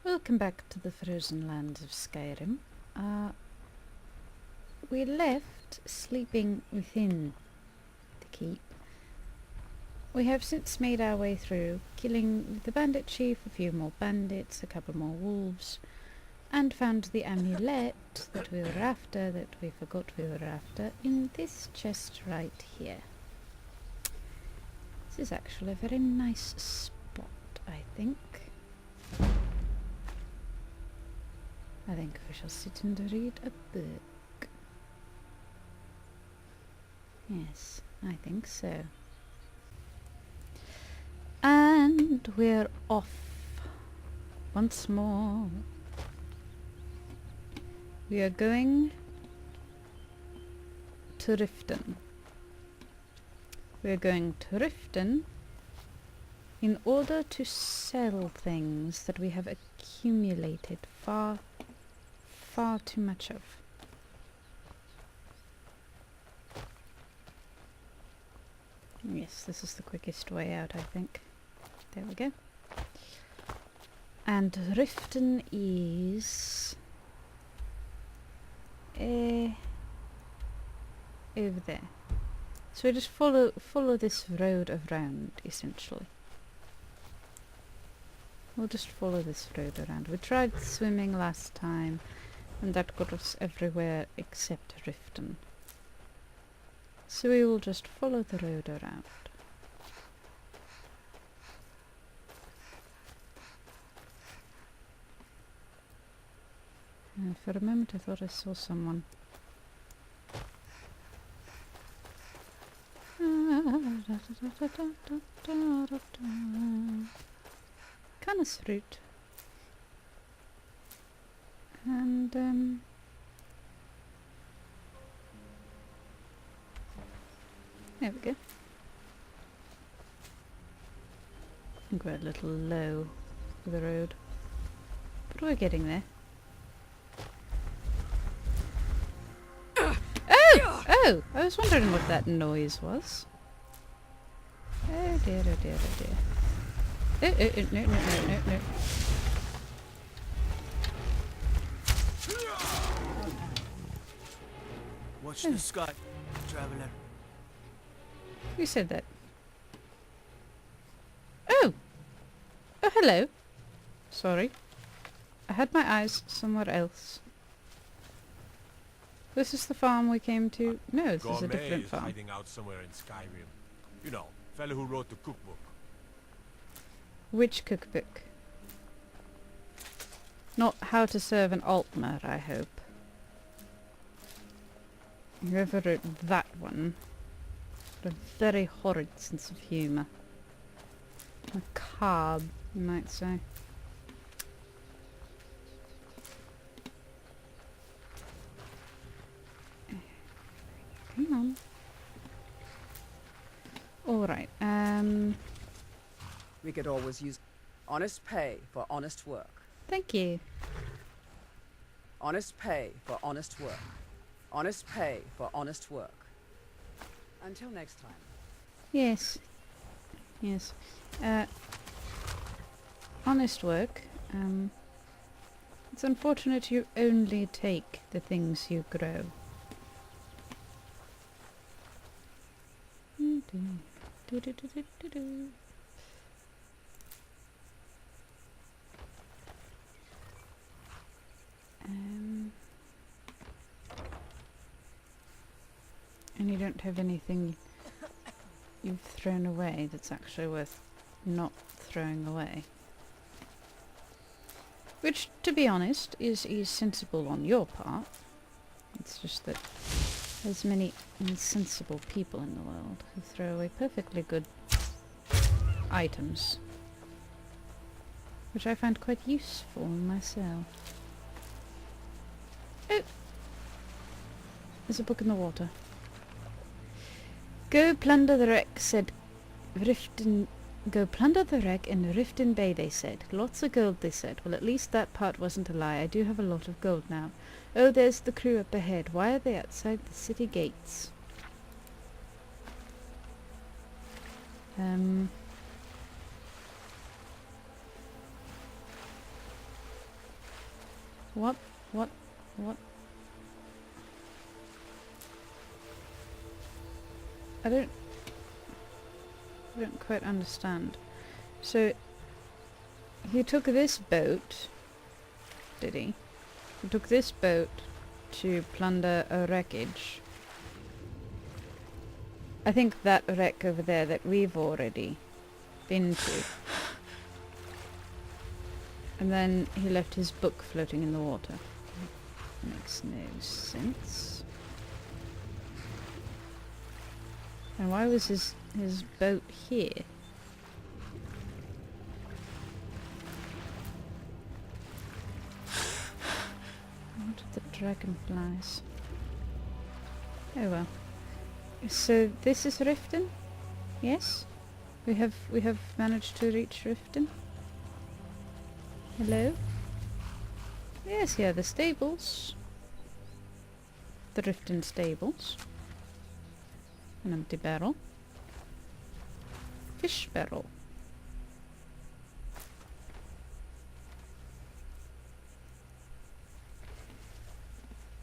Welcome back to the frozen lands of Skyrim. We left sleeping within the keep. We have since made our way through, killing the bandit chief, a few more bandits, a couple more wolves, and found the amulet that we were after, that we forgot we were after, in this chest right here. This is actually a very nice spot, I think. I think we shall sit and read a book. Yes, I think so. And we're off once more. We are going to Riften. We are going to Riften in order to sell things that we have accumulated far too much of. Yes, this is the quickest way out, I think. There we go. And Riften is over there. So we just follow this road around, essentially. We'll just follow this road around. We tried swimming last time, and that got us everywhere except Riften. So we will just follow the road around. And for a moment I thought I saw someone. Canis fruit. And there we go. I think we're a little low for the road, but we're getting there. Oh! I was wondering what that noise was. Oh dear, oh dear, oh dear. No. Watch the sky, traveler. Who said that? Oh! Oh, hello. Sorry. I had my eyes somewhere else. This is the farm we came to. No, this is a different farm. Hiding out somewhere in Skyrim. You know, fellow who wrote the cookbook. Which cookbook? Not how to serve an Altmer, I hope. Whoever wrote that one had a very horrid sense of humour. Macabre, you might say. Come on. Alright, We could always use honest pay for honest work. thank you. Honest pay for honest work. Honest pay for honest work. Until next time. Yes. Yes. Honest work. It's unfortunate you only take the things you grow. And you don't have anything you've thrown away that's actually worth not throwing away. Which, to be honest, is sensible on your part. It's just that there's many insensible people in the world who throw away perfectly good items. Which I find quite useful myself. Oh! There's a book in the water. Go plunder the wreck, said Riften. Go plunder the wreck in Riften Bay, they said. Lots of gold, they said. Well, at least that part wasn't a lie. I do have a lot of gold now. Oh, there's the crew up ahead. Why are they outside the city gates? What? What? I don't quite understand. So, he took this boat, did he? He took this boat to plunder a wreckage. I think that wreck over there that we've already been to. And then he left his book floating in the water. Makes no sense. And why was his boat here? What are the dragonflies? Oh well. So this is Riften? Yes? We have managed to reach Riften? Hello? Yes, here are the stables. The Riften stables. An empty barrel. Fish barrel.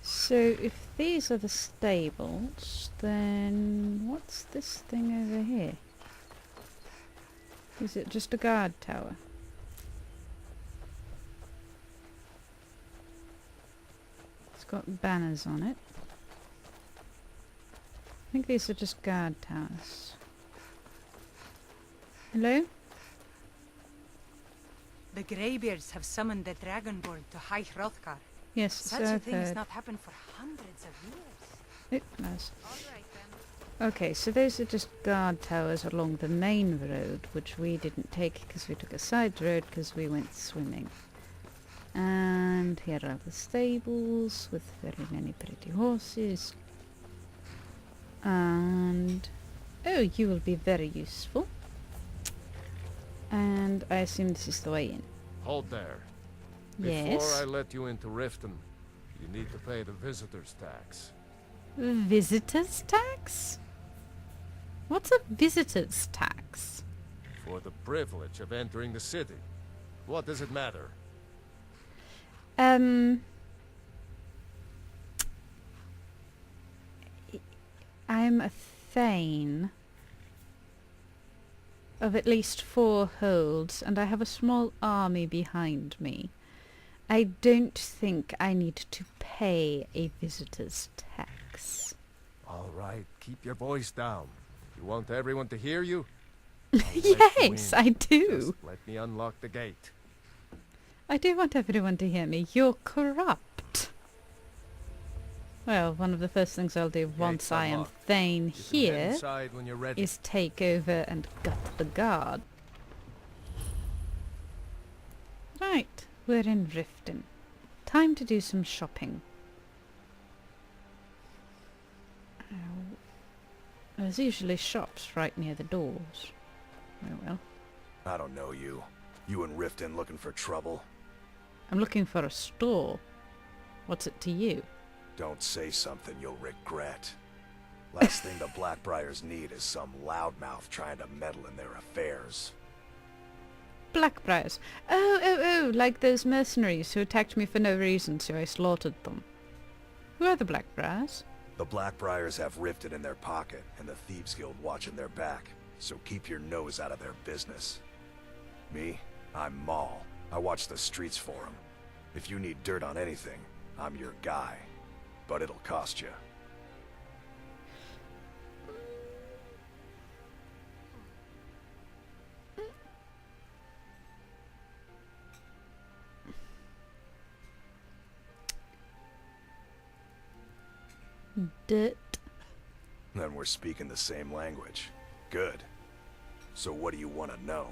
So if these are the stables, then what's this thing over here? Is it just a guard tower? It's got banners on it. I think these are just guard towers. Hello? The Greybeards have summoned the Dragonborn to High Hrothgar. Yes, Such so a I've thing has heard. not happened for hundreds of years. It has. Okay, so those are just guard towers along the main road, which we didn't take because we took a side road because we went swimming. And here are the stables with very many pretty horses. And oh, you will be very useful. And I assume this is the way in. Hold there. Yes. Before I let you into Riften, you need to pay the visitor's tax. Visitor's tax? What's a visitor's tax? For the privilege of entering the city. What does it matter? I'm a thane of at least 4 holds, and I have a small army behind me. I don't think I need to pay a visitor's tax. All right, keep your voice down. You want everyone to hear you? I'll let you Yes, in. I do. Just let me unlock the gate. I do want everyone to hear me. You're corrupt. Well, one of the first things I'll do once I am unlocked. Thane You can head here inside when you're ready. is take over and gut the guard. Right, we're in Riften. Time to do some shopping. Oh, there's usually shops right near the doors. Oh well. I don't know you. You and Riften looking for trouble? I'm looking for a store. What's it to you? Don't say something you'll regret. Last thing the Blackbriars need is some loudmouth trying to meddle in their affairs. Blackbriars. Oh, like those mercenaries who attacked me for no reason, so I slaughtered them. Who are the Blackbriars? The Blackbriars have Riften in their pocket, and the Thieves Guild watching their back, so keep your nose out of their business. Me? I'm Maul. I watch the streets for them. If you need dirt on anything, I'm your guy. But it'll cost you. Dirt. Then we're speaking the same language. Good. So what do you want to know?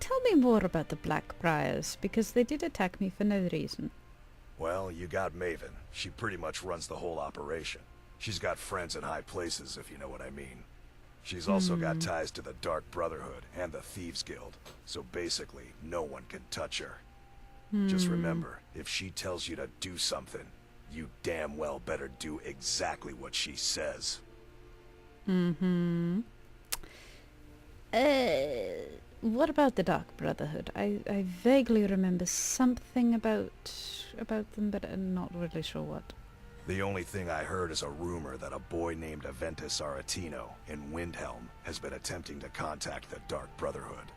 Tell me more about the Blackbriars, because they did attack me for no reason. Well, you got Maven. She pretty much runs the whole operation. She's got friends in high places, if you know what I mean. She's also got ties to the Dark Brotherhood and the Thieves Guild, so basically, no one can touch her. Just remember, if she tells you to do something, you damn well better do exactly what she says. Mm-hmm. What about the Dark Brotherhood? I vaguely remember something about them, but I'm not really sure what. The only thing I heard is a rumor that a boy named Aventus Aretino in Windhelm has been attempting to contact the Dark Brotherhood.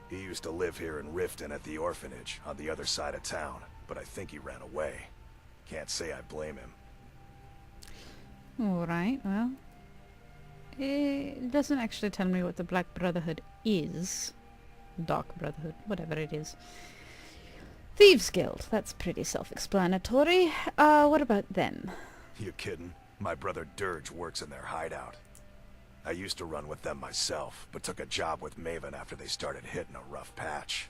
He used to live here in Riften at the orphanage on the other side of town, but I think he ran away. Can't say I blame him. Alright, well. It doesn't actually tell me what the Black Brotherhood is. Dark Brotherhood, whatever it is. Thieves Guild, that's pretty self-explanatory. What about them? You kidding? My brother Dirge works in their hideout. I used to run with them myself, but took a job with Maven after they started hitting a rough patch.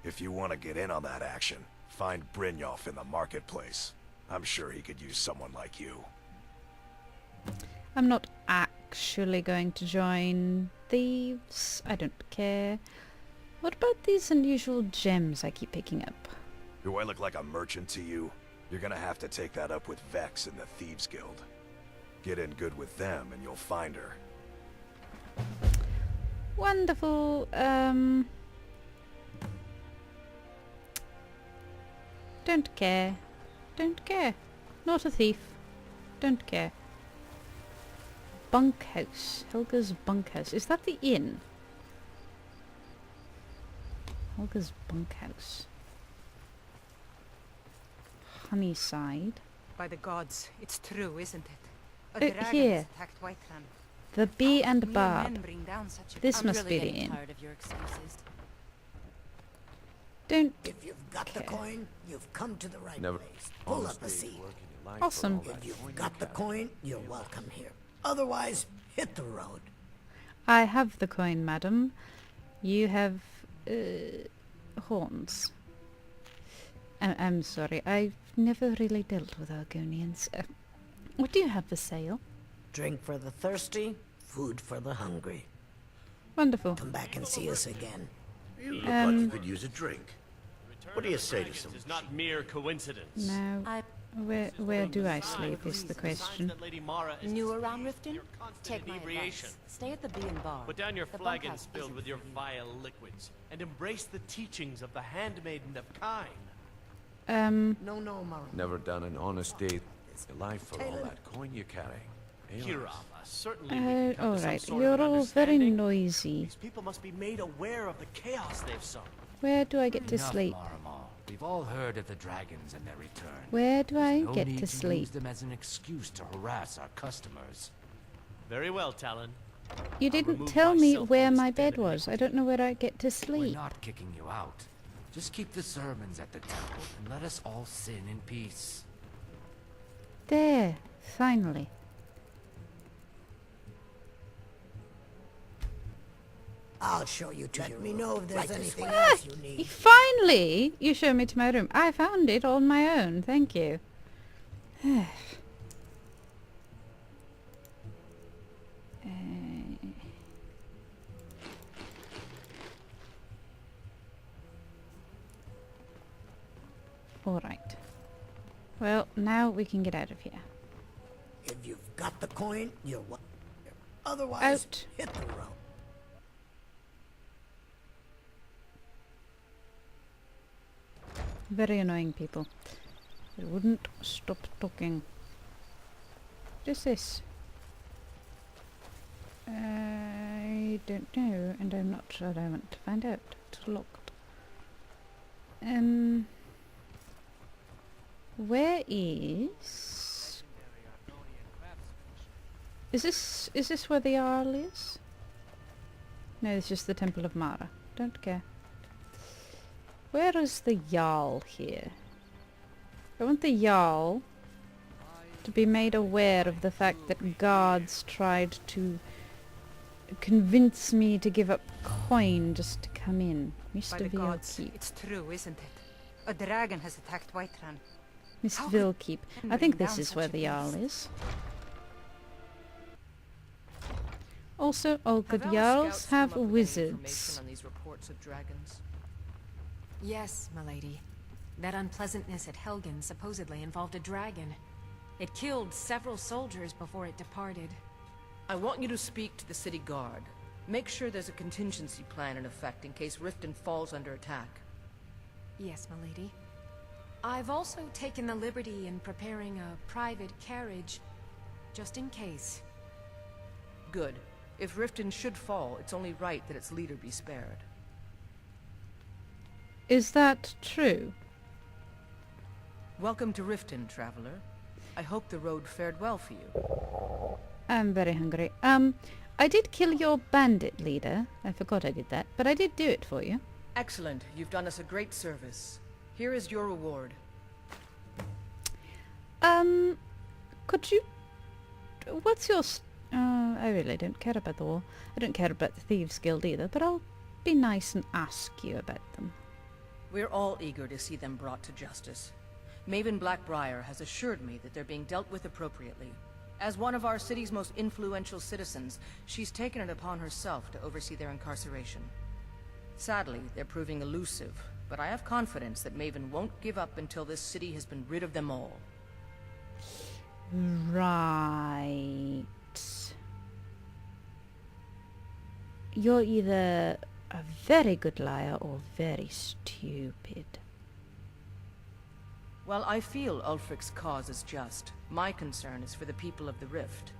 If you want to get in on that action, find Brynjolf in the marketplace. I'm sure he could use someone like you. I'm not actually going to join thieves. I don't care. What about these unusual gems I keep picking up? Do I look like a merchant to you? You're gonna have to take that up with Vex in the Thieves Guild. Get in good with them and you'll find her. Wonderful. Don't care. Don't care. Not a thief. Don't care. Bunkhouse. Helga's bunkhouse. Is that the inn? Helga's bunkhouse. Honeyside. By the gods, it's true, isn't it? A Oh, dragon here. has attacked Whiterun. The Bee How and could mere Barb. men bring down such a This I'm must really be the getting inn. tired of your excuses. Don't. If you've got the Okay. coin, you've come to the right Never- place. Pull up a seat. Awesome. If you've got the coin, you're welcome here. Otherwise, hit the road. I have the coin, madam. You have horns. I'm sorry. I've never really dealt with Argonians. What do you have for sale? Drink for the thirsty, food for the hungry. Wonderful. Come back and see us again. You look like you could use a drink. What do you say to some? It's not mere coincidence. Now, I where do I sleep is the question. new around Riften? Take my inebriation. advice. Stay at the Bee and Bar. Put down your The flagons bunkhouse filled isn't with your for you. vile liquids, and embrace the teachings of the handmaiden of Kine. No, Mara. Never done an honest day's life for all that coin you carry. Kirava, certainly we can come to some Alright, sort you're of all very understanding. noisy. These people must be made aware of the chaos they've sown. Where do I get to Enough, sleep? Marmal. We've all heard of the dragons and their return. Where do I No get need to use sleep? them as an excuse to harass our customers. Very well, Talon. You didn't remove tell me myself where from this my den bed of was. I don't know where I get to We're sleep. not kicking you out. Just keep the sermons at the temple and let us all sin in peace. There, finally. I'll show you to Let me know if there's anything way. else you need. Finally, you show me to my room. I found it on my own. Thank you. All right. Well, now we can get out of here. If you've got the coin, you're welcome. Otherwise, Out. hit the road. Very annoying people. They wouldn't stop talking. What is this? I don't know, and I'm not sure I want to find out. It's locked. Where is... Is this where the Jarl is? No, it's just the Temple of Mara. Don't care. Where is the Jarl here? I want the Jarl to be made aware of the fact that guards tried to convince me to give up coin just to come in. By Mr. the gods, Vilkeep. it's true, isn't it? A dragon has attacked Whiterun. Miss How could Vilkeep. men I think bring this down is where such a the Jarl beast? is. Also, all good Have our Jarls scouts have come up with any wizards. information on these reports of dragons? Yes, milady. That unpleasantness at Helgen supposedly involved a dragon. It killed several soldiers before it departed. I want you to speak to the city guard. Make sure there's a contingency plan in effect in case Riften falls under attack. Yes, milady. I've also taken the liberty in preparing a private carriage, just in case. Good. If Riften should fall, it's only right that its leader be spared. Is that true? Welcome to Riften, traveler. I hope the road fared well for you. I'm very hungry. I did kill your bandit leader. I forgot I did that, but I did do it for you. Excellent. You've done us a great service. Here is your reward. Could you... What's your... I really don't care about the war. I don't care about the Thieves Guild either, but I'll be nice and ask you about them. We're all eager to see them brought to justice. Maven Blackbriar has assured me that they're being dealt with appropriately. As one of our city's most influential citizens, she's taken it upon herself to oversee their incarceration. Sadly, they're proving elusive, but I have confidence that Maven won't give up until this city has been rid of them all. Right. You're either a very good liar or very stupid. While I feel Ulfric's cause is just, my concern is for the people of the Rift.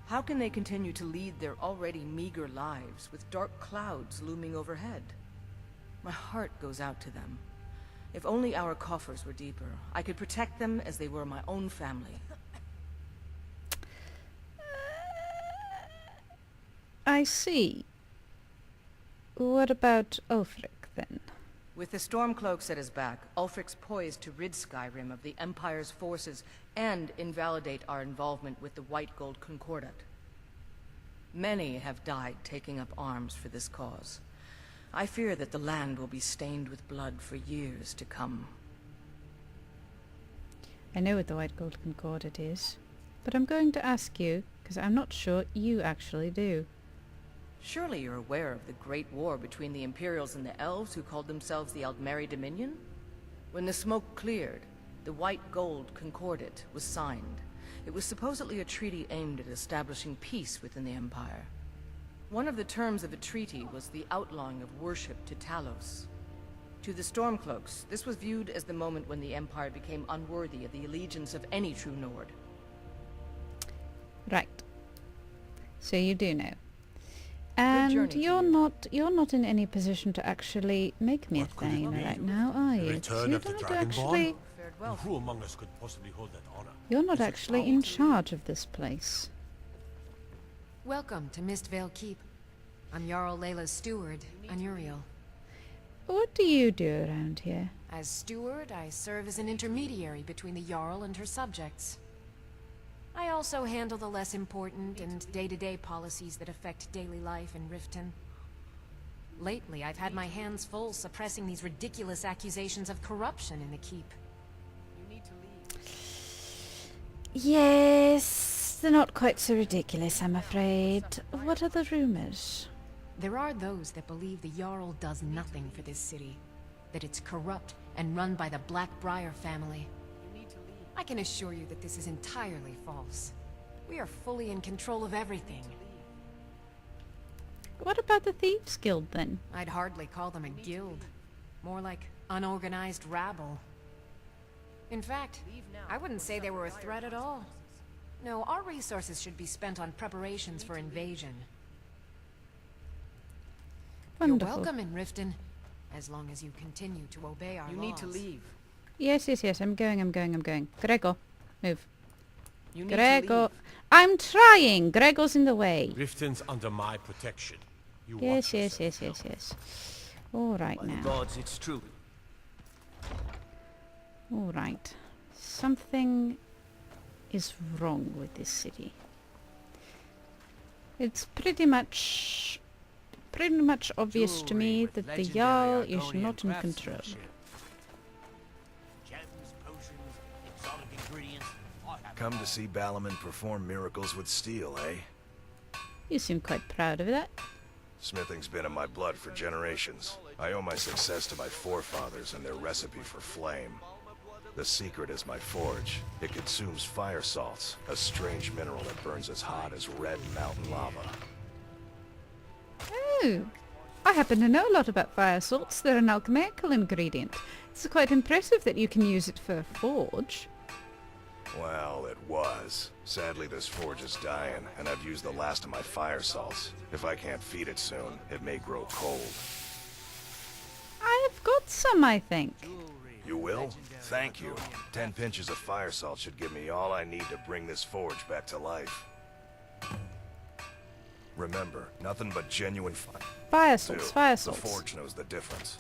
How can they continue to lead their already meager lives with dark clouds looming overhead? My heart goes out to them. If only our coffers were deeper, I could protect them as they were my own family. I see. What about Ulfric, then? With the Stormcloaks at his back, Ulfric's poised to rid Skyrim of the Empire's forces and invalidate our involvement with the White Gold Concordat. Many have died taking up arms for this cause. I fear that the land will be stained with blood for years to come. I know what the White Gold Concordat is, but I'm going to ask you, because I'm not sure you actually do. Surely you're aware of the Great War between the Imperials and the Elves who called themselves the Aldmeri Dominion? When the smoke cleared, the White Gold Concordat was signed. It was supposedly a treaty aimed at establishing peace within the Empire. One of the terms of the treaty was the outlawing of worship to Talos. To the Stormcloaks, this was viewed as the moment when the Empire became unworthy of the allegiance of any true Nord. Right. So you do know. And you're not in any position to actually make me a Thaner right now, are you? Return of the Dragonborn? Who among us could possibly hold that honor? You're not actually in charge of this place. Welcome to Mistvale Keep. I'm Jarl Layla's steward, Anuriel. What do you do around here? As steward, I serve as an intermediary between the Jarl and her subjects. I also handle the less important and day-to-day policies that affect daily life in Riften. Lately, I've had my hands full suppressing these ridiculous accusations of corruption in the keep. Yes, they're not quite so ridiculous, I'm afraid. What are the rumors? There are those that believe the Jarl does nothing for this city, that it's corrupt and run by the Blackbriar family. I can assure you that this is entirely false. We are fully in control of everything. What about the Thieves Guild, then? I'd hardly call them a guild. More like unorganized rabble. In fact, I wouldn't say they were a threat at all. No, our resources should be spent on preparations for invasion. Wonderful. You're welcome in Riften, as long as you continue to obey our laws. You need to leave. Yes, I'm going. Gregor, move. You need Gregor, to leave. I'm trying! Gregor's in the way. Riften's under my protection. You Yes. watch yourself. All right By the now. gods, it's true. All right. Something is wrong with this city. It's pretty much obvious to me Jewelry that with the legendary Jarl is Argonian not in control. craftsmanship. Gems, potions, exotic ingredients. I have Come to see Balaman perform miracles with steel, eh? You seem quite proud of that. Smithing's been in my blood for generations. I owe my success to my forefathers and their recipe for flame. The secret is my forge. It consumes fire salts, a strange mineral that burns as hot as red mountain lava. Oh, I happen to know a lot about fire salts. They're an alchemical ingredient. It's quite impressive that you can use it for a forge. Well, it was. Sadly, this forge is dying, and I've used the last of my fire salts. If I can't feed it soon, it may grow cold. I've got some, I think. You will? Thank you. 10 pinches of fire salt should give me all I need to bring this forge back to life. Remember, nothing but genuine fire salts, fire The salts. forge knows the difference.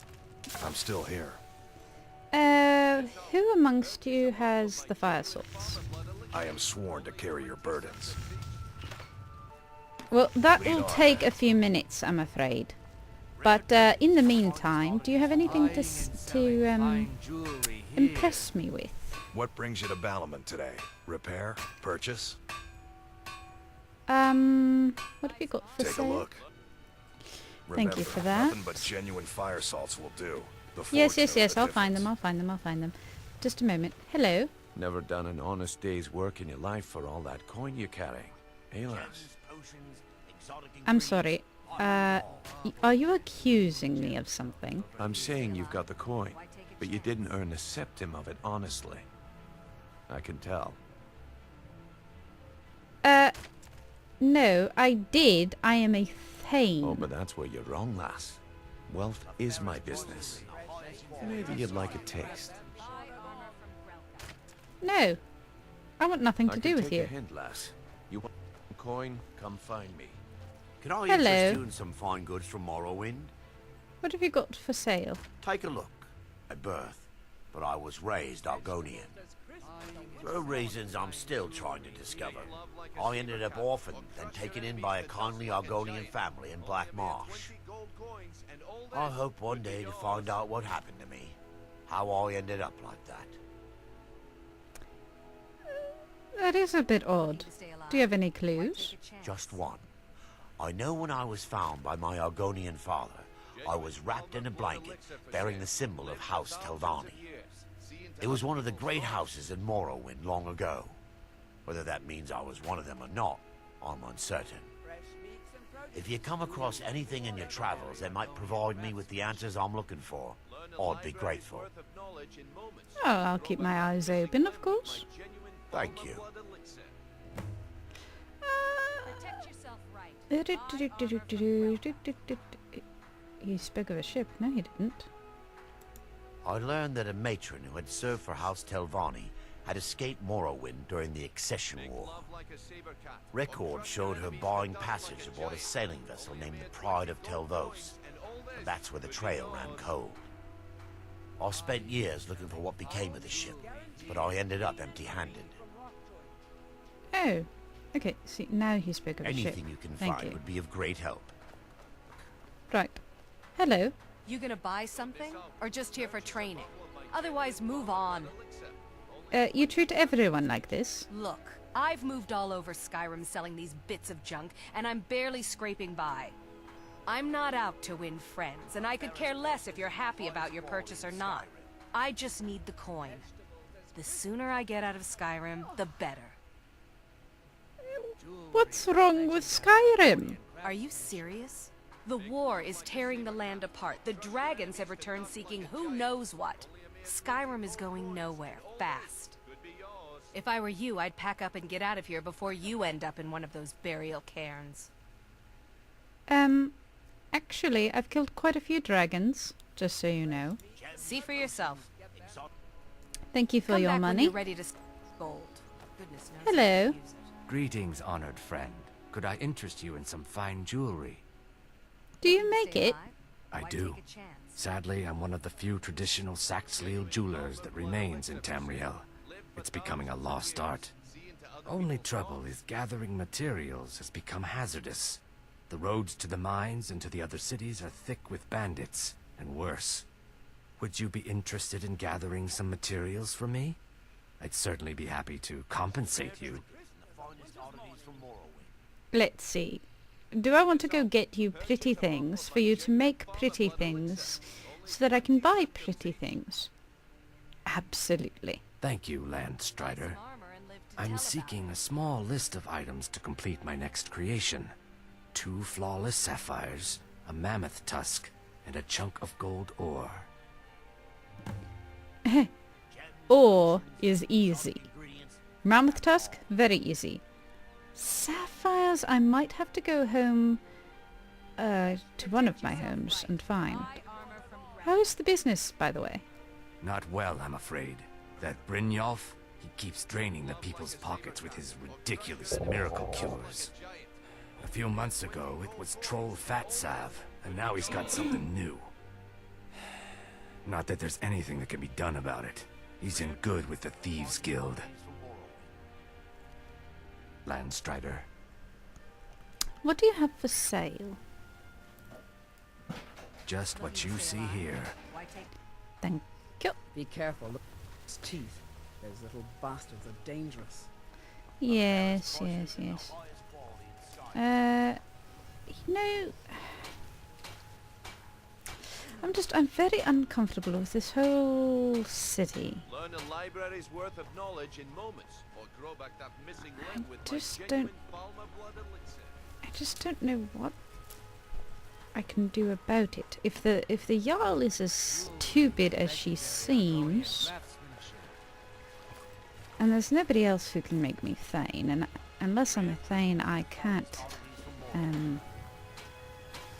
I'm still here. Who amongst you has the fire salts? I am sworn to carry your burdens. Well, that Lead will on. take a few minutes, I'm afraid. But in the meantime, do you have anything to impress me with? What brings you to Balamon today? Repair? Purchase? What have you got for Take sale? a look. Thank you Remember, for that. Nothing but genuine fire salts will do. The forge Yes, knows the I'll find difference. them, I'll find them. Just a moment. Hello? Never done an honest day's work in your life for all that coin you're carrying. Eh, lass? I'm sorry. Are you accusing me of something? I'm saying you've got the coin, but you didn't earn a septim of it honestly. I can tell. No, I did. I am a thane. Oh, but that's where you're wrong, lass. Wealth is my business. Maybe you'd like a taste. No. I want nothing to do with take you. a hint, lass. You want a coin? Come find me. Can I Hello. interest you in some fine goods from Morrowind? What have you got for sale? Take a look. At birth, but I was raised Argonian. For reasons I'm still trying to discover, I ended up orphaned and taken in by a kindly Argonian family in Black Marsh. I hope one day to find out what happened to me, how I ended up like that. That is a bit odd. Do you have any clues? Just one. I know when I was found by my Argonian father, I was wrapped in a blanket bearing the symbol of House Telvanni. It was one of the great houses in Morrowind long ago. Whether that means I was one of them or not, I'm uncertain. If you come across anything in your travels that might provide me with the answers I'm looking for, I'd be grateful. Oh, I'll keep my eyes open, of course. Thank you. He spoke of a ship. No, he didn't. I learned that a matron who had served for House Telvanni had escaped Morrowind during the Accession War. Records showed her buying passage aboard a sailing vessel named the Pride of Telvos. And that's where the trail ran cold. I spent years looking for what became of the ship, but I ended up empty-handed. Oh, okay. See, now he spoke of a ship. Anything you can Thank find you. would be of great help. Right. Hello. You gonna buy something? Or just here for training? Otherwise, move on. You treat everyone like this. Look, I've moved all over Skyrim selling these bits of junk, and I'm barely scraping by. I'm not out to win friends, and I could care less if you're happy about your purchase or not. I just need the coin. The sooner I get out of Skyrim, the better. What's wrong with Skyrim? Are you serious? The war is tearing the land apart. The dragons have returned seeking who knows what. Skyrim is going nowhere, fast. If I were you, I'd pack up and get out of here before you end up in one of those burial cairns. Actually, I've killed quite a few dragons, just so you know. See for yourself. Thank you for Come your back when money. you're ready to gold. Goodness knows Hello. how to use it. Greetings, honored friend. Could I interest you in some fine jewelry? Do you make it? I do. Sadly, I'm one of the few traditional Saxhleel jewelers that remains in Tamriel. It's becoming a lost art. Only trouble is gathering materials has become hazardous. The roads to the mines and to the other cities are thick with bandits, and worse. Would you be interested in gathering some materials for me? I'd certainly be happy to compensate you. Let's see. Do I want to go get you pretty things for you to make pretty things so that I can buy pretty things? Absolutely. Thank you, Landstrider. I'm seeking a small list of items to complete my next creation. 2 flawless sapphires, a mammoth tusk, and a chunk of gold ore. Ore is easy. Mammoth tusk, very easy. Sapphires, I might have to go home to one of my homes and find. How is the business, by the way? Not well, I'm afraid. That Brynjolf, he keeps draining the people's pockets with his ridiculous miracle cures. A few months ago, it was troll fat salve, and now he's got something new. Not that there's anything that can be done about it. He's in good with the Thieves Guild. Landstrider. What do you have for sale? Just what you see here. Thank you. Be careful, look at his teeth. Those little bastards are dangerous. Yes, yes, yes. You know, I'm very uncomfortable with this whole city. Learn a library's worth of knowledge in moments, or grow back that missing limb with my just genuine Palmer blood elixir. I just don't know what I can do about it. If the Jarl is as stupid as she seems, and there's nobody else who can make me Thane, and unless I'm a Thane, I can't.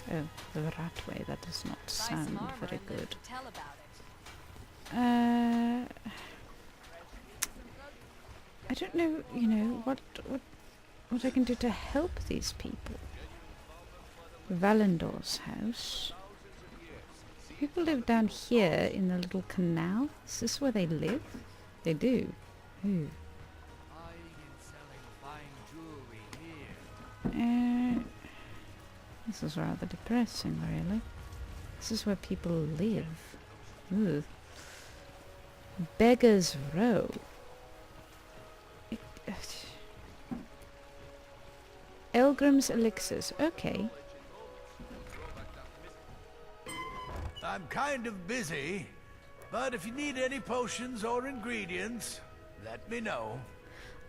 Oh, the Ratway. That does not sound very good. I don't know. You know what I can do to help these people. Valendor's house. People live down here in the little canal. Is this where they live? They do. Ooh. This is rather depressing, really. This is where people live. Ooh. Beggar's Row. Elgrim's Elixirs. Okay. I'm kind of busy, but if you need any potions or ingredients, let me know.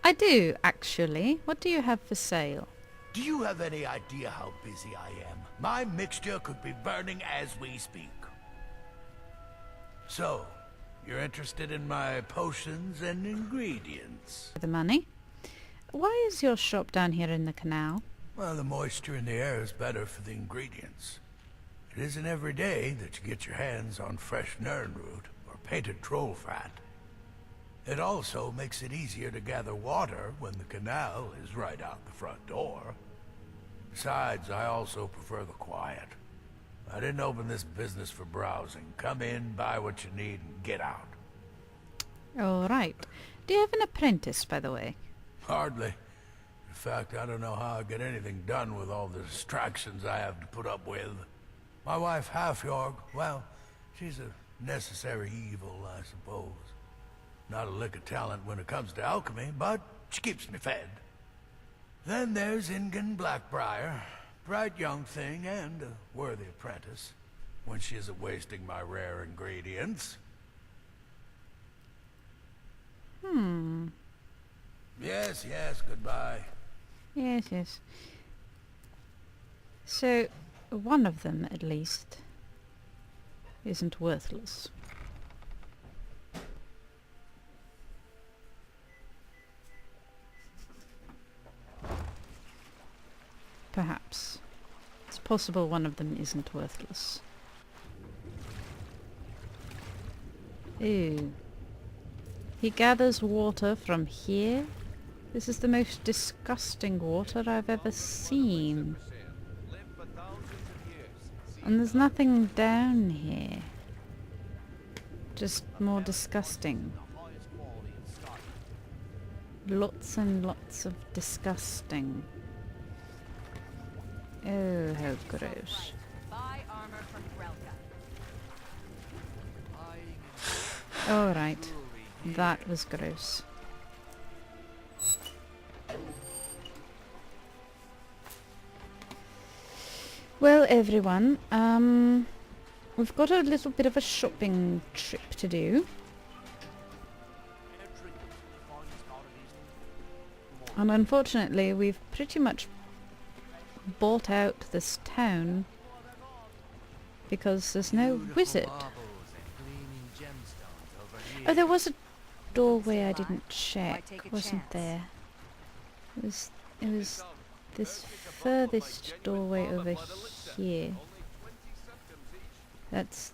I do, actually. What do you have for sale? Do you have any idea how busy I am? My mixture could be burning as we speak. So, you're interested in my potions and ingredients? The money? Why is your shop down here in the canal? Well, the moisture in the air is better for the ingredients. It isn't every day that you get your hands on fresh nirnroot or painted troll fat. It also makes it easier to gather water when the canal is right out the front door. Besides, I also prefer the quiet. I didn't open this business for browsing. Come in, buy what you need, and get out. All right. Do you have an apprentice, by the way? Hardly. In fact, I don't know how I get anything done with all the distractions I have to put up with. My wife, Halfjorg, well, she's a necessary evil, I suppose. Not a lick of talent when it comes to alchemy, but she keeps me fed. Then there's Ingen Blackbriar, bright young thing and a worthy apprentice, when she isn't wasting my rare ingredients. Yes, yes, goodbye. Yes, yes. So, one of them, at least, isn't worthless. Perhaps. It's possible one of them isn't worthless. Ooh. He gathers water from here? This is the most disgusting water I've ever seen. And there's nothing down here. Just more disgusting. Lots and lots of disgusting. Oh, how gross. Alright. That was gross. Well, everyone, we've got a little bit of a shopping trip to do. And unfortunately, we've pretty much bought out this town because there's no wizard. Oh, there was a doorway I didn't check, wasn't there? It was this furthest doorway over here. That's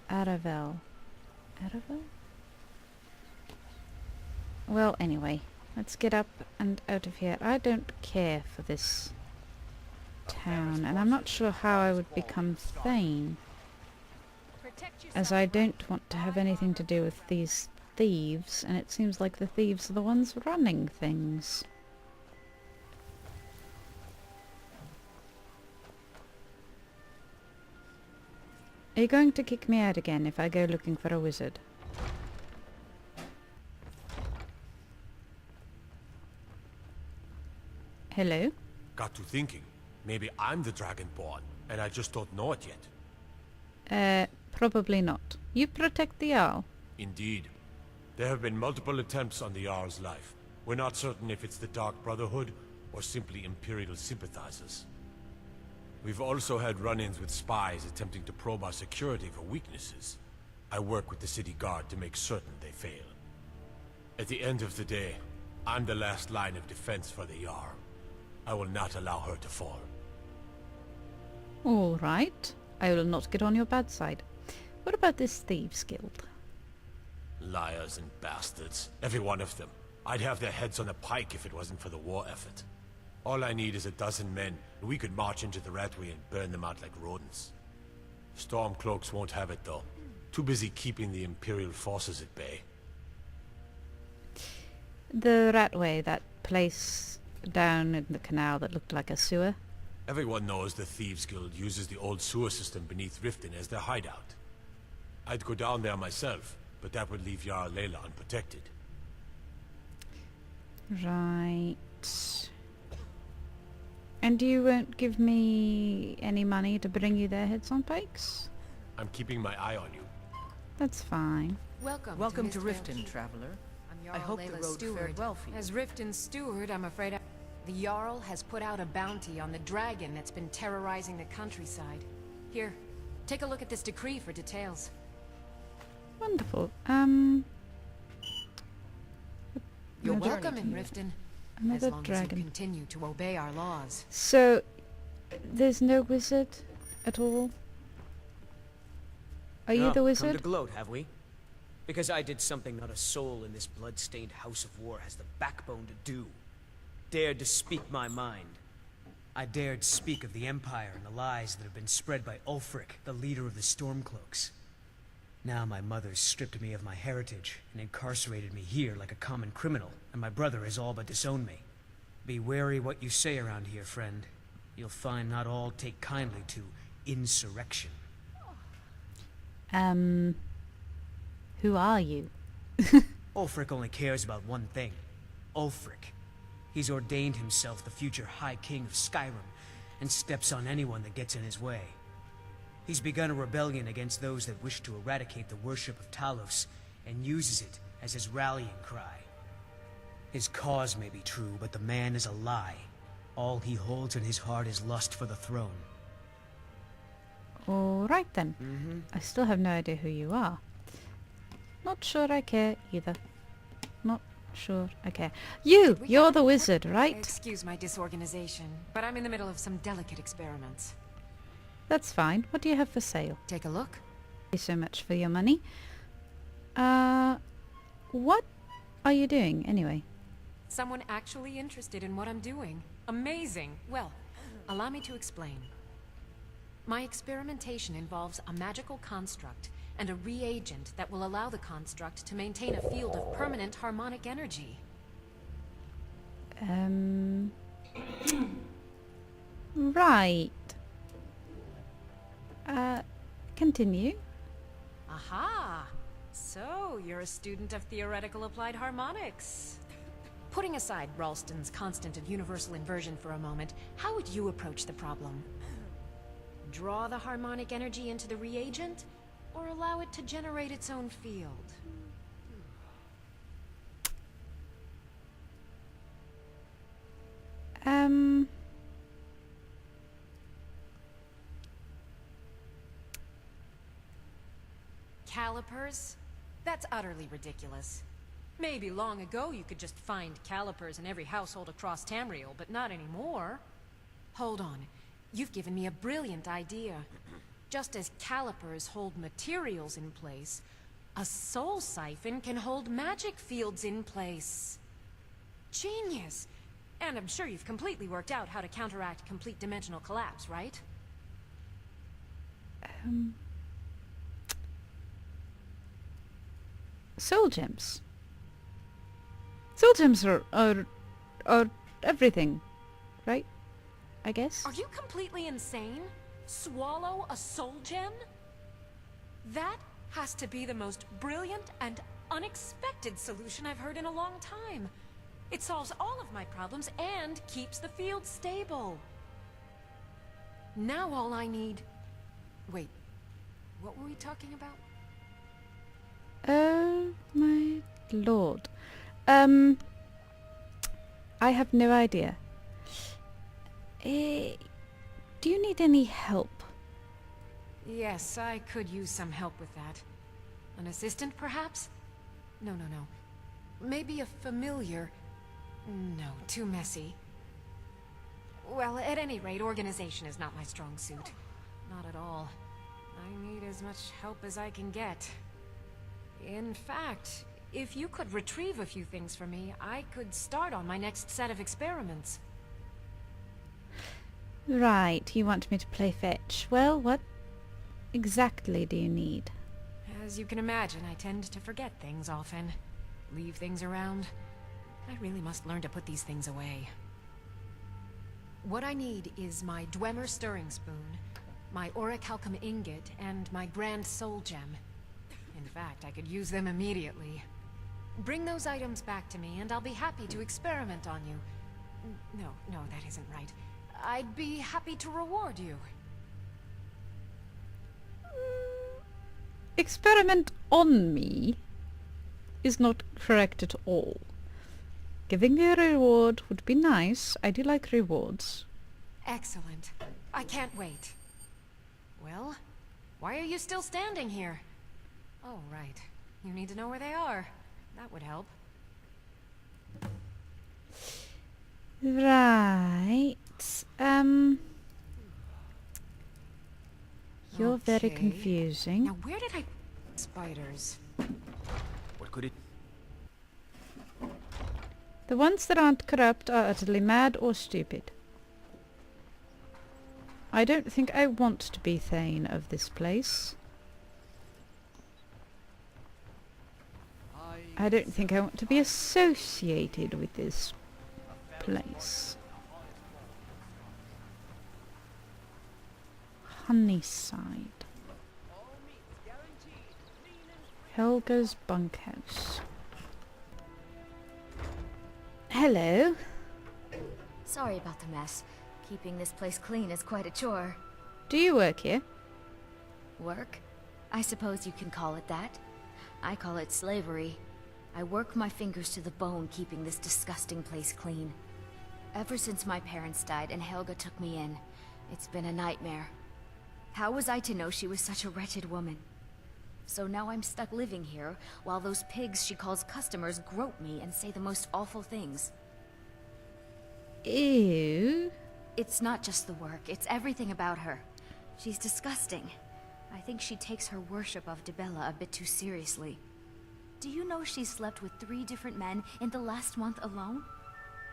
Aravel. Aravel? Well, anyway, let's get up and out of here. I don't care for this town, and I'm not sure how I would become Thane, as I don't want to have anything to do with these thieves, and it seems like the thieves are the ones running things. Are you going to kick me out again if I go looking for a wizard? Hello? Got to thinking. Maybe I'm the Dragonborn, and I just don't know it yet. Probably not. You protect the Jarl. Indeed. There have been multiple attempts on the Jarl's life. We're not certain if it's the Dark Brotherhood or simply Imperial sympathizers. We've also had run-ins with spies attempting to probe our security for weaknesses. I work with the city guard to make certain they fail. At the end of the day, I'm the last line of defense for the Jarl. I will not allow her to fall. All right. I will not get on your bad side. What about this Thieves' Guild? Liars and bastards. Every one of them. I'd have their heads on a pike if it wasn't for the war effort. All I need is a dozen men, and we could march into the Ratway and burn them out like rodents. Stormcloaks won't have it, though. Too busy keeping the Imperial forces at bay. The Ratway, that place down in the canal that looked like a sewer? Everyone knows the Thieves Guild uses the old sewer system beneath Riften as their hideout. I'd go down there myself, but that would leave Jarl Layla unprotected. Right. And you won't give me any money to bring you their heads on pikes? I'm keeping my eye on you. That's fine. Welcome to Riften, traveler. I hope the road fared well for you. As Riften's steward, I'm afraid the Jarl has put out a bounty on the dragon that's been terrorizing the countryside. Here, take a look at this decree for details. Wonderful. You're welcome in Riften. Another as long dragon. As you continue to obey our laws. So, there's no wizard at all? Are you the wizard? Come to gloat, have we? Because I did something not a soul in this blood-stained house of war has the backbone to do. Dared to speak my mind. I dared speak of the Empire and the lies that have been spread by Ulfric, the leader of the Stormcloaks. Now my mother's stripped me of my heritage and incarcerated me here like a common criminal, and my brother has all but disowned me. Be wary what you say around here, friend. You'll find not all take kindly to insurrection. Who are you? Ulfric only cares about one thing. Ulfric. He's ordained himself the future High King of Skyrim, and steps on anyone that gets in his way. He's begun a rebellion against those that wish to eradicate the worship of Talos, and uses it as his rallying cry. His cause may be true, but the man is a lie. All he holds in his heart is lust for the throne. Alright then. I still have no idea who you are. Not sure I care either. Not sure I care. You're the wizard, right? Excuse my disorganization, but I'm in the middle of some delicate experiments. That's fine. What do you have for sale? Take a look. Thank you so much for your money. What are you doing anyway? Someone actually interested in what I'm doing. Amazing. Well, allow me to explain. My experimentation involves a magical construct and a reagent that will allow the construct to maintain a field of permanent harmonic energy. Right. Continue. Aha! So, you're a student of theoretical applied harmonics. Putting aside Ralston's constant of universal inversion for a moment, how would you approach the problem? Draw the harmonic energy into the reagent, or allow it to generate its own field? calipers? That's utterly ridiculous. Maybe long ago you could just find calipers in every household across Tamriel, but not anymore. Hold on. You've given me a brilliant idea. Just as calipers hold materials in place, a soul siphon can hold magic fields in place. Genius! And I'm sure you've completely worked out how to counteract complete dimensional collapse, right? Soul gems. Soul gems are everything, right? I guess. Are you completely insane? Swallow a soul gem? That has to be the most brilliant and unexpected solution I've heard in a long time. It solves all of my problems and keeps the field stable. Now all I need... Wait, what were we talking about? Oh my lord. I have no idea. Do you need any help? Yes, I could use some help with that. An assistant, perhaps? No. Maybe a familiar. No, too messy. Well, at any rate, organization is not my strong suit. Not at all. I need as much help as I can get. In fact, if you could retrieve a few things for me, I could start on my next set of experiments. Right, you want me to play fetch. Well, what exactly do you need? As you can imagine, I tend to forget things often. Leave things around. I really must learn to put these things away. What I need is my dwemer stirring spoon, my orichalcum ingot, and my grand soul gem. In fact, I could use them immediately. Bring those items back to me, and I'll be happy to experiment on you. No, that isn't right. I'd be happy to reward you. Experiment on me is not correct at all. Giving me a reward would be nice. I do like rewards. Excellent. I can't wait. Well, why are you still standing here? Oh, right. You need to know where they are. That would help. Right. You're very confusing. Now, where did I... Spiders. What could it... The ones that aren't corrupt are utterly mad or stupid. I don't think I want to be Thane of this place. I don't think I want to be associated with this place. Honeyside. Helga's bunkhouse. Hello. Sorry about the mess. Keeping this place clean is quite a chore. Do you work here? Work? I suppose you can call it that. I call it slavery. I work my fingers to the bone keeping this disgusting place clean. Ever since my parents died and Helga took me in, it's been a nightmare. How was I to know she was such a wretched woman? So now I'm stuck living here, while those pigs she calls customers grope me and say the most awful things. Ew. It's not just the work, it's everything about her. She's disgusting. I think she takes her worship of Dibella a bit too seriously. Do you know she slept with 3 different men in the last month alone?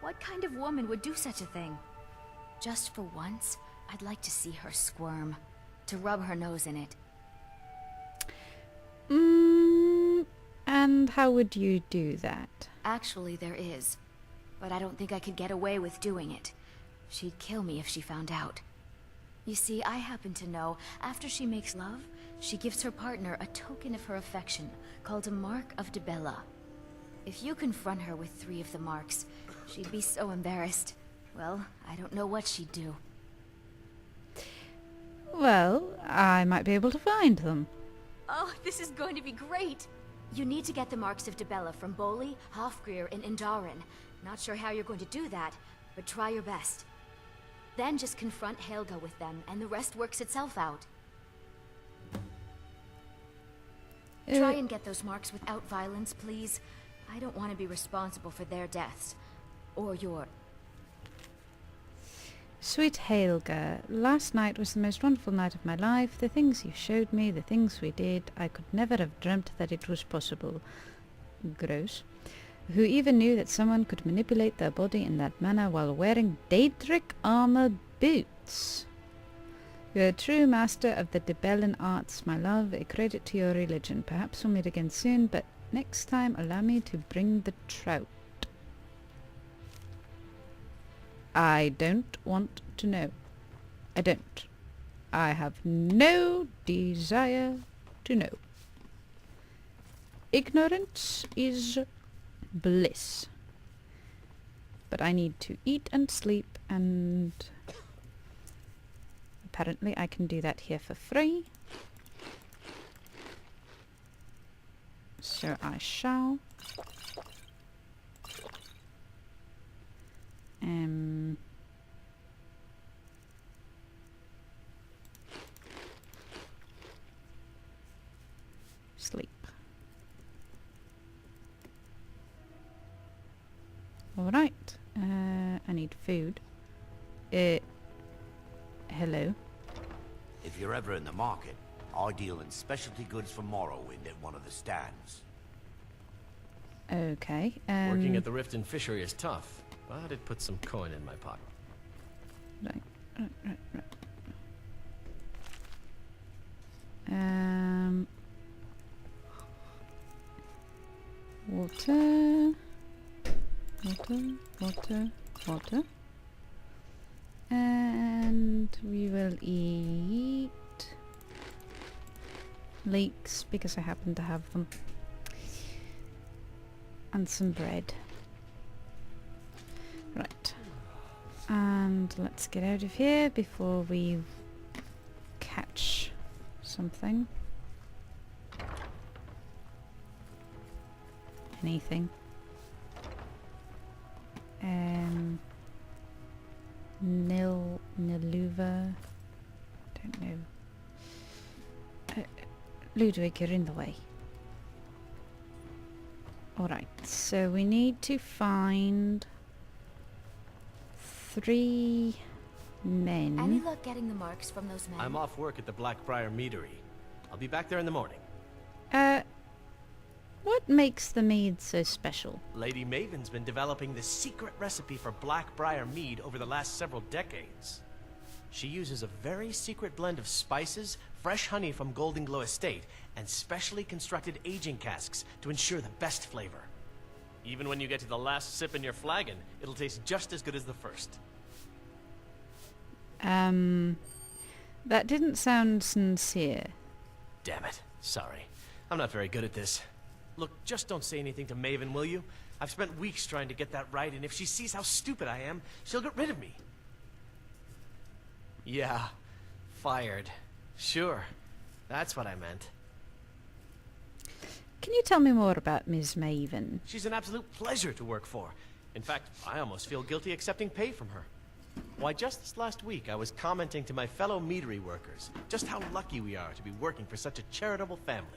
What kind of woman would do such a thing? Just for once, I'd like to see her squirm. To rub her nose in it. And how would you do that? Actually, there is. But I don't think I could get away with doing it. She'd kill me if she found out. You see, I happen to know, after she makes love, she gives her partner a token of her affection, called a Mark of Dibella. If you confront her with 3 of the marks, she'd be so embarrassed. Well, I don't know what she'd do. Well, I might be able to find them. Oh, this is going to be great! You need to get the marks of Dibella from Bolli, Hofgrir, and Indarin. Not sure how you're going to do that, but try your best. Then just confront Helga with them, and the rest works itself out. Try and get those marks without violence, please. I don't want to be responsible for their deaths. Or your... Sweet Helga, last night was the most wonderful night of my life. The things you showed me, the things we did, I could never have dreamt that it was possible. Gross. Who even knew that someone could manipulate their body in that manner while wearing Daedric armor boots? You're a true master of the Debellan arts, my love. A credit to your religion. Perhaps we'll meet again soon, but next time allow me to bring the trout. I don't want to know. I don't. I have no desire to know. Ignorance is bliss. But I need to eat and sleep, and apparently I can do that here for free. So I shall. Sleep. Alright, I need food. Hello? If you're ever in the market, I deal in specialty goods for Morrowind at one of the stands. Okay, Working at the Riften Fishery is tough, but it puts some coin in my pocket. Right. Water. And we will eat leeks because I happen to have them. And some bread. Right. And let's get out of here before we catch something. Anything. Niluva. Don't know. Ludwig, you're in the way. Alright, so we need to find 3 men. Any luck getting the marks from those men? I'm off work at the Blackbriar Meadery. I'll be back there in the morning. What makes the mead so special? Lady Maven's been developing the secret recipe for Blackbriar mead over the last several decades. She uses a very secret blend of spices, fresh honey from Golden Glow Estate, and specially constructed aging casks to ensure the best flavor. Even when you get to the last sip in your flagon, it'll taste just as good as the first. That didn't sound sincere. Damn it. Sorry. I'm not very good at this. Look, just don't say anything to Maven, will you? I've spent weeks trying to get that right, and if she sees how stupid I am, she'll get rid of me. Yeah, fired. Sure, that's what I meant. Can you tell me more about Ms. Maven? She's an absolute pleasure to work for. In fact, I almost feel guilty accepting pay from her. Why, just this last week, I was commenting to my fellow meadery workers just how lucky we are to be working for such a charitable family.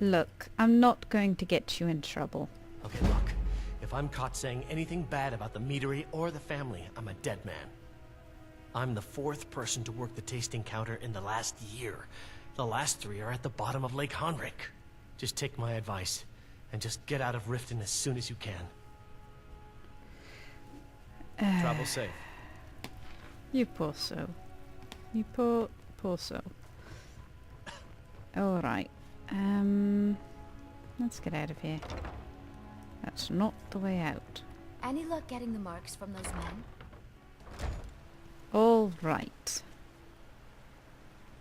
Look, I'm not going to get you in trouble. Okay, look. If I'm caught saying anything bad about the meadery or the family, I'm a dead man. I'm the 4th person to work the tasting counter in the last year. The last 3 are at the bottom of Lake Henrik. Just take my advice, and just get out of Riften as soon as you can. Travel safe. You poor soul. You poor soul. Alright. Let's get out of here. That's not the way out. Any luck getting the marks from those men? Alright.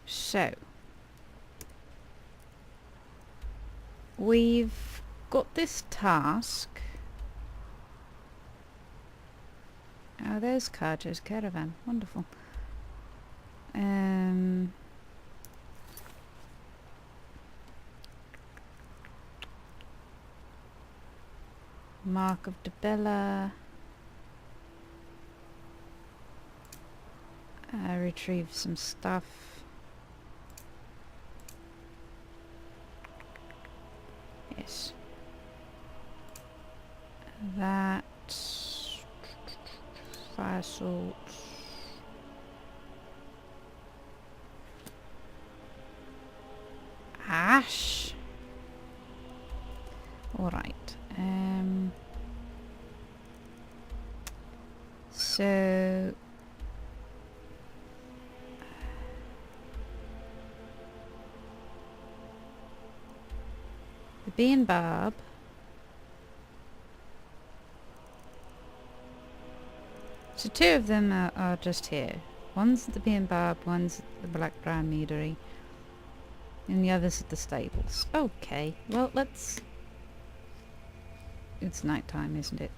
So. We've got this task. Oh, there's Karja's caravan. Wonderful. Mark of Debella. Retrieve some stuff. Yes. That... Fire salt. Ash. Alright. So... The bee and barb. So two of them are just here. One's at the bee and barb, one's at the Blackbriar Meadery, and the other's at the stables. Okay, well let's... It's night time, isn't it?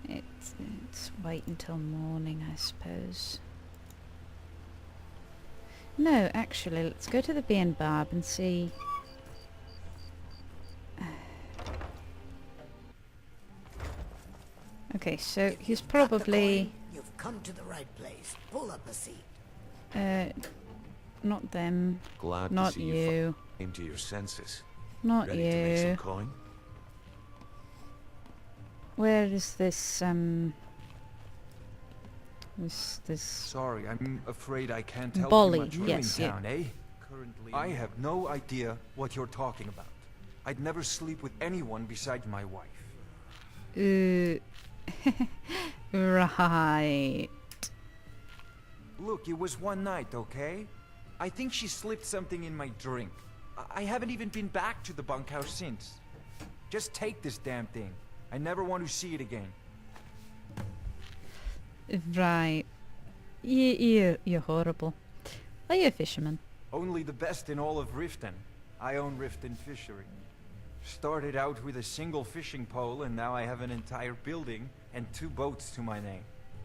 Let's wait until morning, I suppose. No, actually, let's go to the bee and barb and see... Okay, so he's probably... You've come to the right place. Pull up a seat. Not them. Glad not to see you. Came to your senses. Not Ready you. to make some coin? Where is this, This... Sorry, I'm afraid I can't help Bolly, you much yes, in town, eh? Currently, I have no idea what you're talking about. I'd never sleep with anyone besides my wife. Right. Look, it was one night, okay? I think she slipped something in my drink. I haven't even been back to the bunkhouse since. Just take this damn thing. I never want to see it again. Right. You're horrible. Are you a fisherman? Only the best in all of Riften. I own Riften Fishery. Started out with a single fishing pole, and now I have an entire building and 2 boats to my name.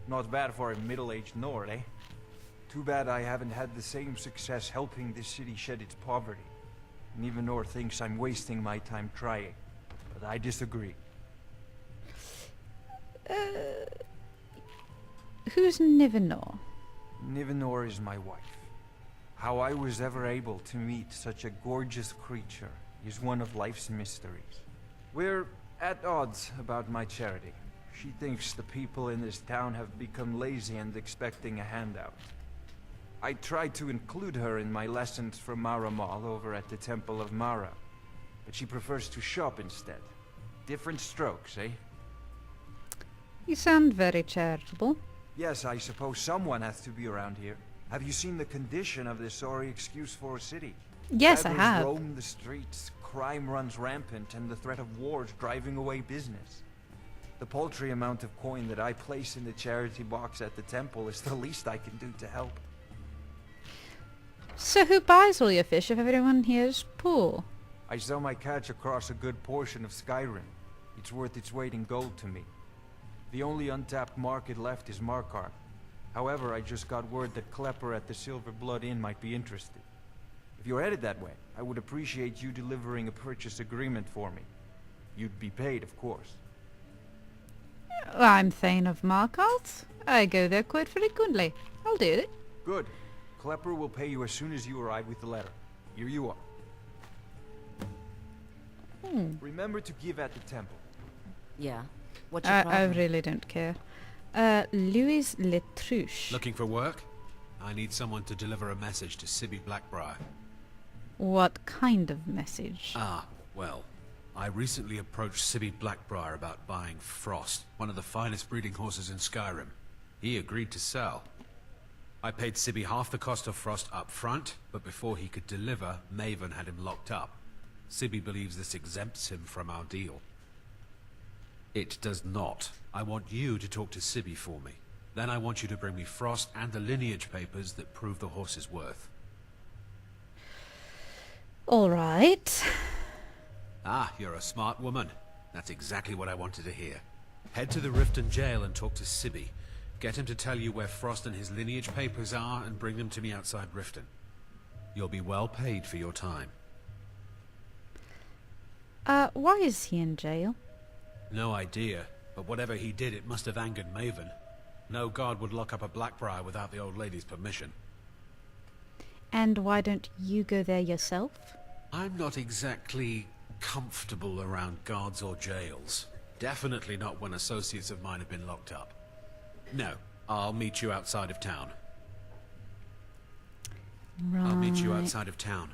Not bad for a middle-aged Nord, eh? Too bad I haven't had the same success helping this city shed its poverty. And even Nord thinks I'm wasting my time trying. But I disagree. Who's Nivenor? Nivenor is my wife. How I was ever able to meet such a gorgeous creature is one of life's mysteries. We're at odds about my charity. She thinks the people in this town have become lazy and expecting a handout. I tried to include her in my lessons from Maramal over at the Temple of Mara, but she prefers to shop instead. Different strokes, eh? You sound very charitable. Yes, I suppose someone has to be around here. Have you seen the condition of this sorry excuse for a city? Yes, I Peddlers have. roam the streets, crime runs rampant, and the threat of war is driving away business. The paltry amount of coin that I place in the charity box at the temple is the least I can do to help. So who buys all your fish if everyone here is poor? I sell my catch across a good portion of Skyrim. It's worth its weight in gold to me. The only untapped market left is Markarth. However, I just got word that Klepper at the Silver Blood Inn might be interested. If you're headed that way, I would appreciate you delivering a purchase agreement for me. You'd be paid, of course. I'm Thane of Markarth. I go there quite frequently. I'll do it. Good. Klepper will pay you as soon as you arrive with the letter. Here you are. Remember to give at the temple. Yeah. What's your I problem? really don't care. Louis Letruche. Looking for work? I need someone to deliver a message to Ciedeeh Blackbriar. What kind of message? Ah, well, I recently approached Ciedeeh Blackbriar about buying Frost, one of the finest breeding horses in Skyrim. He agreed to sell. I paid Ciedeeh half the cost of Frost up front, but before he could deliver, Maven had him locked up. Ciedeeh believes this exempts him from our deal. It does not. I want you to talk to Ciedeeh for me. Then I want you to bring me Frost and the lineage papers that prove the horse's worth. All right. Ah, you're a smart woman. That's exactly what I wanted to hear. Head to the Riften jail and talk to Ciedeeh. Get him to tell you where Frost and his lineage papers are and bring them to me outside Riften. You'll be well paid for your time. Why is he in jail? No idea, but whatever he did, it must have angered Maven. No guard would lock up a Blackbriar without the old lady's permission. And why don't you go there yourself? I'm not exactly comfortable around guards or jails. Definitely not when associates of mine have been locked up. No, I'll meet you outside of town. Right. I'll meet you outside of town.